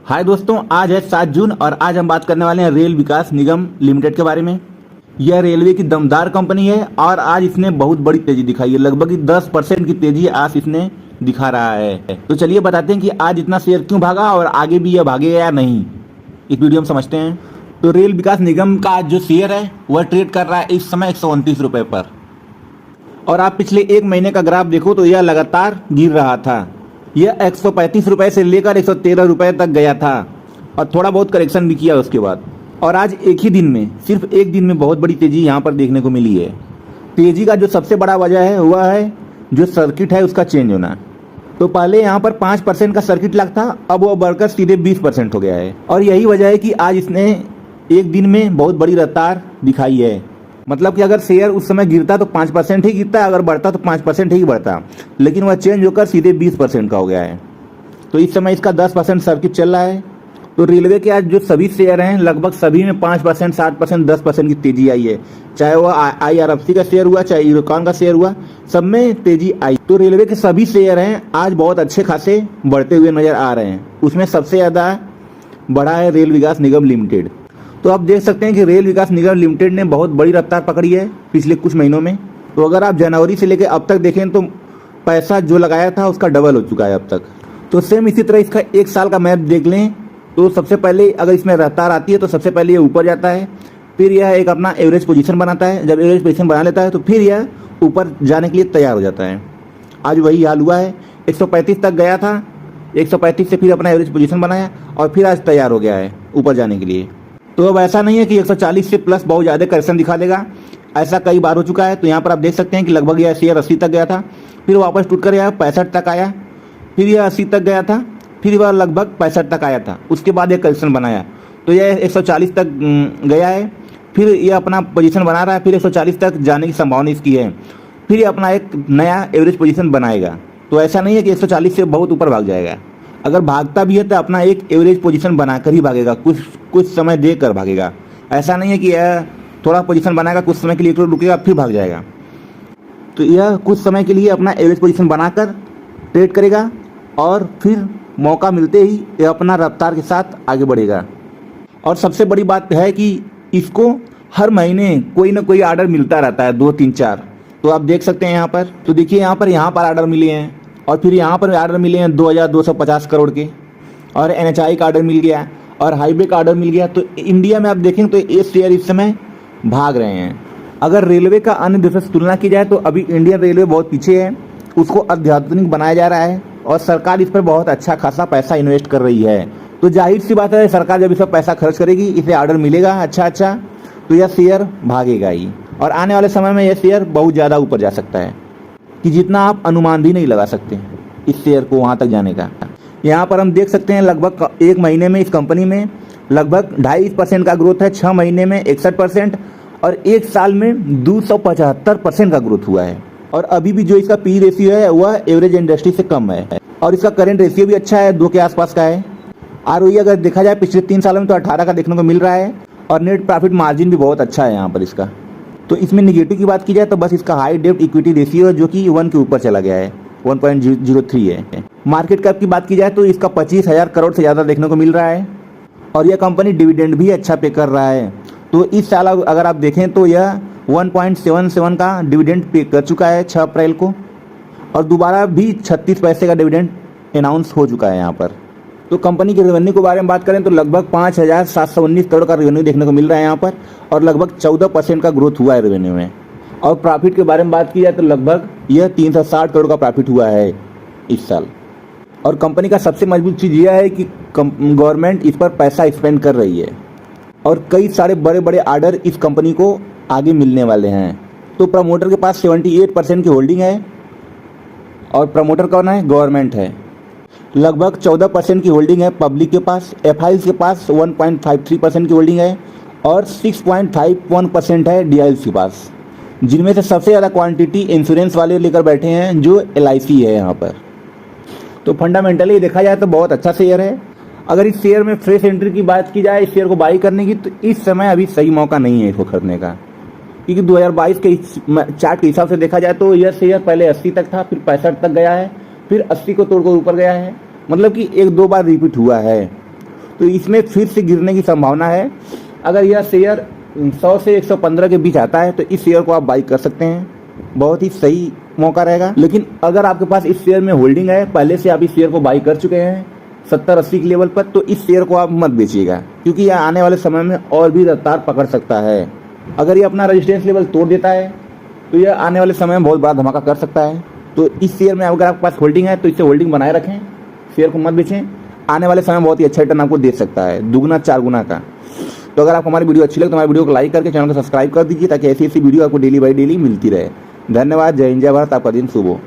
हाय दोस्तों, आज है 7 जून और आज हम बात करने वाले हैं रेल विकास निगम लिमिटेड के बारे में। यह रेलवे की दमदार कंपनी है और आज इसने बहुत बड़ी तेजी दिखाई है। लगभग 10% की तेजी आज इसने दिखा रहा है। तो चलिए बताते हैं कि आज इतना शेयर क्यों भागा और आगे भी यह भागेगा या नहीं, इस वीडियो में समझते हैं। तो रेल विकास निगम का आज जो शेयर है वह ट्रेड कर रहा है इस समय 129 रुपये पर। और आप पिछले एक महीने का ग्राफ देखो तो यह लगातार गिर रहा था। यह 135 रुपये से लेकर 113 रुपये तक गया था और थोड़ा बहुत करेक्शन भी किया उसके बाद। और आज एक ही दिन में, सिर्फ एक दिन में बहुत बड़ी तेजी यहाँ पर देखने को मिली है। तेजी का जो सबसे बड़ा वजह है वह है जो सर्किट है उसका चेंज होना। तो पहले यहाँ पर 5% का सर्किट लग था, अब वह बढ़कर सीधे 20% हो गया है। और यही वजह है कि आज इसने एक दिन में बहुत बड़ी रफ्तार दिखाई है। मतलब कि अगर शेयर उस समय गिरता तो 5% ही गिरता, अगर बढ़ता तो 5% ही बढ़ता, लेकिन वह चेंज होकर सीधे 20% का हो गया है। तो इस समय इसका 10% सर्किट चल रहा है। तो रेलवे के आज जो सभी शेयर हैं लगभग सभी में 5%, 7%, 10% की तेजी आई है। चाहे वह IRFC का शेयर हुआ, चाहे यूरोकॉन का शेयर हुआ, सब में तेजी आई। तो रेलवे के सभी शेयर हैं आज बहुत अच्छे खासे बढ़ते हुए नजर आ रहे हैं। उसमें सबसे ज़्यादा बढ़ा है रेल विकास निगम लिमिटेड। तो आप देख सकते हैं कि रेल विकास निगम लिमिटेड ने बहुत बड़ी रफ्तार पकड़ी है पिछले कुछ महीनों में। तो अगर आप जनवरी से लेकर अब तक देखें तो पैसा जो लगाया था उसका डबल हो चुका है अब तक। तो सेम इसी तरह इसका एक साल का मैप देख लें तो सबसे पहले अगर इसमें रफ्तार आती है तो सबसे पहले ये ऊपर जाता है, फिर यह एक अपना एवरेज पोजीशन बनाता है। जब एवरेज पोजीशन बना लेता है तो फिर यह ऊपर जाने के लिए तैयार हो जाता है। आज वही हाल हुआ है। 135 तक गया था, 135 से फिर अपना एवरेज पोजीशन बनाया और फिर आज तैयार हो गया है ऊपर जाने के लिए। तो अब ऐसा नहीं है कि 140 से प्लस बहुत ज़्यादा करेक्शन दिखा देगा, ऐसा कई बार हो चुका है। तो यहाँ पर आप देख सकते हैं कि लगभग यह शेयर 80 तक गया था, फिर वापस टूट कर यह 65 तक आया, फिर यह 80 तक गया था, फिर वह लगभग 65 तक आया था, उसके बाद एक करेक्शन बनाया तो यह 140 तक गया है, फिर यह अपना पोजीशन बना रहा है, फिर 140 तक जाने की संभावना इसकी है, फिर यह अपना एक नया एवरेज पोजीशन बनाएगा। तो ऐसा नहीं है कि 140 से बहुत ऊपर भाग जाएगा। अगर भागता भी है तो अपना एक एवरेज पोजीशन बनाकर ही भागेगा, कुछ समय देकर भागेगा। ऐसा नहीं है कि यह थोड़ा पोजीशन बनाएगा, कुछ समय के लिए रुकेगा फिर भाग जाएगा। तो यह कुछ समय के लिए अपना एवरेज पोजीशन बनाकर ट्रेड करेगा और फिर मौका मिलते ही यह अपना रफ्तार के साथ आगे बढ़ेगा। और सबसे बड़ी बात है कि इसको हर महीने कोई ना कोई ऑर्डर मिलता रहता है, 2, 3, 4। तो आप देख सकते हैं यहाँ पर, तो देखिए यहाँ पर ऑर्डर मिले हैं और फिर यहाँ पर ऑर्डर मिले हैं 2250 करोड़ के, और NHI का ऑर्डर मिल गया और हाईवे का ऑर्डर मिल गया। तो इंडिया में आप देखें तो ये शेयर इस समय भाग रहे हैं। अगर रेलवे का अन्य देशों से तुलना की जाए तो अभी इंडियन रेलवे बहुत पीछे है, उसको अत्याधुनिक बनाया जा रहा है और सरकार इस पर बहुत अच्छा खासा पैसा इन्वेस्ट कर रही है। तो जाहिर सी बात है सरकार जब इस पर पैसा खर्च करेगी, इसे ऑर्डर मिलेगा अच्छा, तो यह शेयर भागेगा ही। और आने वाले समय में यह शेयर बहुत ज़्यादा ऊपर जा सकता है कि जितना आप अनुमान भी नहीं लगा सकते इस शेयर को वहाँ तक जाने का। यहाँ पर हम देख सकते हैं लगभग एक महीने में इस कंपनी में लगभग 2.5% का ग्रोथ है, 6 महीने में 61% और एक साल में 275% का ग्रोथ हुआ है। और अभी भी जो इसका पी रेशियो है वह एवरेज इंडस्ट्री से कम है और इसका करंट रेशियो भी अच्छा है, 2 के आसपास का है। ROE अगर देखा जाए पिछले 3 सालों में तो 18 का देखने को मिल रहा है और नेट प्रॉफिट मार्जिन भी बहुत अच्छा है यहाँ पर इसका। तो इसमें निगेटिव की बात की जाए तो बस इसका हाई डेब्ट इक्विटी रेशियो है जो कि 1 के ऊपर चला गया है, 1.03 है। मार्केट कैप की बात की जाए तो इसका 25,000 करोड़ से ज़्यादा देखने को मिल रहा है और यह कंपनी डिविडेंड भी अच्छा पे कर रहा है। तो इस साल अगर आप देखें तो यह 1.77 का डिविडेंड पे कर चुका है 6 अप्रैल को और दोबारा भी 36 पैसे का डिविडेंड अनाउंस हो चुका है यहाँ पर। तो कंपनी के रेवेन्यू के बारे में बात करें तो लगभग 5,719 करोड़ का रेवेन्यू देखने को मिल रहा है यहाँ पर और लगभग 14% का ग्रोथ हुआ है रेवेन्यू में। और प्रॉफिट के बारे में बात की जाए तो लगभग यह 360 करोड़ का प्रॉफिट हुआ है इस साल। और कंपनी का सबसे मजबूत चीज़ यह है कि गवर्नमेंट इस पर पैसा स्पेंड कर रही है और कई सारे बड़े बड़े ऑर्डर इस कंपनी को आगे मिलने वाले हैं। तो प्रमोटर के पास 78% की होल्डिंग है और प्रमोटर कौन है? गवर्नमेंट है। लगभग 14% की होल्डिंग है पब्लिक के पास, FIs के पास 1.53% की होल्डिंग है और 6.51% है DIs के पास, जिनमें से सबसे ज़्यादा क्वांटिटी इंश्योरेंस वाले लेकर बैठे हैं जो LIC है यहाँ पर। तो फंडामेंटली देखा जाए तो बहुत अच्छा शेयर है। अगर इस शेयर में फ्रेश एंट्री की बात की जाए, इस शेयर को बाई करने की, तो इस समय अभी सही मौका नहीं है इसको खरीदने का, क्योंकि 2022 के चार्ट के हिसाब से देखा जाए तो यह शेयर पहले 80 तक था, फिर 65 तक गया है, फिर 80 को तोड़कर ऊपर गया है। मतलब कि 1-2 बार रिपीट हुआ है। तो इसमें फिर से गिरने की संभावना है। अगर यह शेयर 100 से 115 के बीच आता है तो इस शेयर को आप बाई कर सकते हैं, बहुत ही सही मौका रहेगा। लेकिन अगर आपके पास इस शेयर में होल्डिंग है, पहले से आप इस शेयर को बाई कर चुके हैं 70-80 के लेवल पर, तो इस शेयर को आप मत बेचिएगा, क्योंकि यह आने वाले समय में और भी रफ्तार पकड़ सकता है। अगर ये अपना रेजिस्टेंस लेवल तोड़ देता है तो यह आने वाले समय में बहुत बड़ा धमाका कर सकता है। तो इस शेयर में अगर आपके पास होल्डिंग है तो इसे होल्डिंग बनाए रखें, शेयर को मत बेचें। आने वाले समय में बहुत ही अच्छा रिटर्न आपको दे सकता है, दुगुना 4 गुना का। तो अगर आपको हमारी वीडियो अच्छी लगे तो हमारी वीडियो को लाइक करके चैनल को सब्सक्राइब कर दीजिए, ताकि ऐसी वीडियो आपको डेली बाई डेली मिलती रहे। धन्यवाद। जय हिंद, जय भारत। आपका दिन शुभ हो।